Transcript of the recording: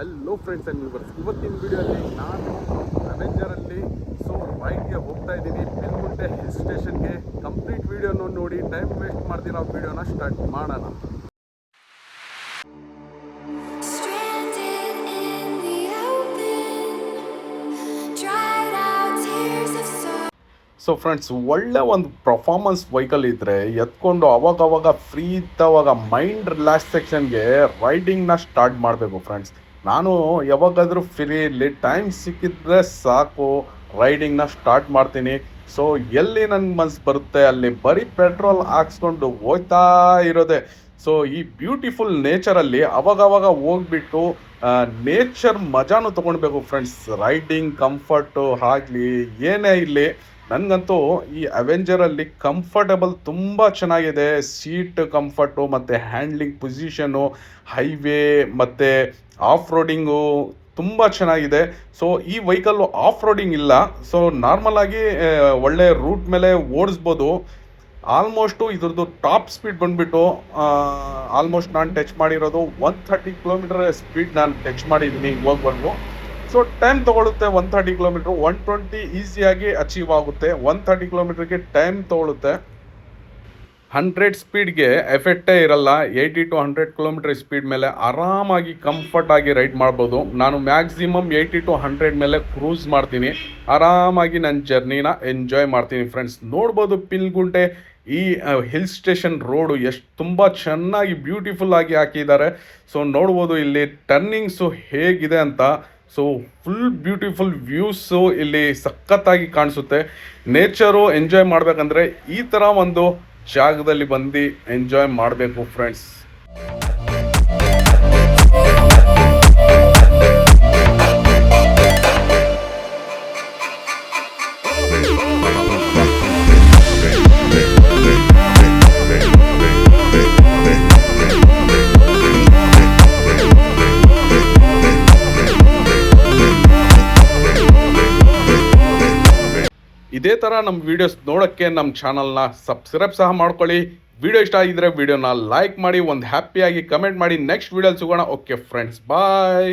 Hello friends and viewers, ಇವತ್ತಿನ ವಿಡಿಯೋಲಿ ನಾನು ಅವೆಂಜರಲ್ಲಿ ರೈಡ್ಗೆ ಹೋಗ್ತಾ ಇದ್ದೀನಿ ಬೆಲ್ಗುಂಟೆ ಹಿಲ್ ಸ್ಟೇಷನ್ಗೆ. ಕಂಪ್ಲೀಟ್ ವಿಡಿಯೋನ ನೋಡಿ ಟೈಮ್ ವೇಸ್ಟ್ ಮಾಡ್ದಿರೋ ವಿಡಿಯೋನ ಸ್ಟಾರ್ಟ್ ಮಾಡೋಣ. ಸೊ ಫ್ರೆಂಡ್ಸ್, ಒಳ್ಳೆ ಒಂದು ಪರ್ಫಾರ್ಮೆನ್ಸ್ ವೆಹಿಕಲ್ ಇದ್ದರೆ ಎತ್ಕೊಂಡು ಅವಾಗವಾಗ ಫ್ರೀ ಇದ್ದವಾಗ ಮೈಂಡ್ ರಿಲ್ಯಾಕ್ಸೇಷನ್ಗೆ ರೈಡಿಂಗ್ನ ಸ್ಟಾರ್ಟ್ ಮಾಡಬೇಕು ಫ್ರೆಂಡ್ಸ್. ನಾನು ಯಾವಾಗಾದರೂ ಫ್ರೀಯಲ್ಲಿ ಟೈಮ್ ಸಿಕ್ಕಿದ್ರೆ ಸಾಕು ರೈಡಿಂಗ್ನ ಸ್ಟಾರ್ಟ್ ಮಾಡ್ತೀನಿ. ಸೊ ಎಲ್ಲಿ ನನಗೆ ಮನಸ್ಸು ಬರುತ್ತೆ ಅಲ್ಲಿ ಬರೀ ಪೆಟ್ರೋಲ್ ಹಾಕ್ಸ್ಕೊಂಡು ಹೋಗ್ತಾ ಇರೋದೆ. ಸೊ ಈ ಬ್ಯೂಟಿಫುಲ್ ನೇಚರಲ್ಲಿ ಅವಾಗವಾಗ ಹೋಗ್ಬಿಟ್ಟು ನೇಚರ್ ಮಜಾನು ತೊಗೊಳ್ಬೇಕು ಫ್ರೆಂಡ್ಸ್. ರೈಡಿಂಗ್ ಕಂಫರ್ಟು ಆಗಲಿ ಏನೇ ಇಲ್ಲಿ, ನನಗಂತೂ ಈ ಅವೆಂಜರಲ್ಲಿ ಕಂಫರ್ಟಬಲ್ ತುಂಬ ಚೆನ್ನಾಗಿದೆ. ಸೀಟ್ ಕಂಫರ್ಟು ಮತ್ತು ಹ್ಯಾಂಡ್ಲಿಂಗ್ ಪೊಸಿಷನು, ಹೈವೇ ಮತ್ತು ಆಫ್ ರೋಡಿಂಗು ತುಂಬ ಚೆನ್ನಾಗಿದೆ. ಸೊ ಈ ವೆಹಿಕಲ್ಲು ಆಫ್ ರೋಡಿಂಗ್ ಇಲ್ಲ. ಸೊ ನಾರ್ಮಲಾಗಿ ಒಳ್ಳೆ ರೂಟ್ ಮೇಲೆ ಓಡಿಸ್ಬೋದು. ಆಲ್ಮೋಸ್ಟು ಇದ್ರದ್ದು ಟಾಪ್ ಸ್ಪೀಡ್ ಬಂದುಬಿಟ್ಟು ಆಲ್ಮೋಸ್ಟ್ ನಾನು ಟಚ್ ಮಾಡಿರೋದು 130 ಕಿಲೋಮೀಟರ್ ಸ್ಪೀಡ್ ನಾನು ಟಚ್ ಮಾಡಿದ್ದೀನಿ ಹೋಗ್ಬರ್ದು. ಸೊ ಟೈಮ್ ತೊಗೊಳುತ್ತೆ 130 ಕಿಲೋಮೀಟ್ರು. 120 ಈಸಿಯಾಗಿ ಅಚೀವ್ ಆಗುತ್ತೆ. 130 ಕಿಲೋಮೀಟ್ರಿಗೆ ಟೈಮ್ ತೊಗೊಳುತ್ತೆ. 100 ಸ್ಪೀಡ್ಗೆ ಎಫೆಕ್ಟೇ ಇರಲ್ಲ. 80 to 100 ಕಿಲೋಮೀಟರ್ ಸ್ಪೀಡ್ ಮೇಲೆ ಆರಾಮಾಗಿ ಕಂಫರ್ಟಾಗಿ ರೈಡ್ ಮಾಡ್ಬೋದು. ನಾನು ಮ್ಯಾಕ್ಸಿಮಮ್ 80 to 100 ಮೇಲೆ ಕ್ರೂಸ್ ಮಾಡ್ತೀನಿ. ಆರಾಮಾಗಿ ನನ್ನ ಜರ್ನಿನ ಎಂಜಾಯ್ ಮಾಡ್ತೀನಿ ಫ್ರೆಂಡ್ಸ್. ನೋಡ್ಬೋದು ಪಿಲ್ಗುಂಟೆ ಈ ಹಿಲ್ ಸ್ಟೇಷನ್ ರೋಡು ಎಷ್ಟು ತುಂಬ ಚೆನ್ನಾಗಿ ಬ್ಯೂಟಿಫುಲ್ ಆಗಿ ಹಾಕಿದ್ದಾರೆ. ಸೊ ನೋಡ್ಬೋದು ಇಲ್ಲಿ ಟರ್ನಿಂಗ್ಸು ಹೇಗಿದೆ ಅಂತ. ಸೊ ಫುಲ್ ಬ್ಯೂಟಿಫುಲ್ ವ್ಯೂಸು ಇಲ್ಲಿ ಸಖತ್ತಾಗಿ ಕಾಣಿಸುತ್ತೆ. ನೇಚರು ಎಂಜಾಯ್ ಮಾಡಬೇಕಂದ್ರೆ ಈ ಥರ ಒಂದು ಜಾಗದಲ್ಲಿ ಬಂದು ಎಂಜಾಯ್ ಮಾಡಬೇಕು ಫ್ರೆಂಡ್ಸ್. ಇದೇ ಥರ ನಮ್ಮ ವೀಡಿಯೋಸ್ ನೋಡೋಕ್ಕೆ ನಮ್ಮ ಚಾನಲ್ನ ಸಬ್ಸ್ಕ್ರೈಬ್ ಸಹ ಮಾಡ್ಕೊಳ್ಳಿ. ವಿಡಿಯೋ ಇಷ್ಟ ಆಗಿದ್ರೆ ವಿಡಿಯೋನ ಲೈಕ್ ಮಾಡಿ, ಒಂದು ಹ್ಯಾಪಿಯಾಗಿ ಕಮೆಂಟ್ ಮಾಡಿ. ನೆಕ್ಸ್ಟ್ ವಿಡಿಯೋಲಿ ಸಿಗೋಣ. ಓಕೆ ಫ್ರೆಂಡ್ಸ್, ಬಾಯ್.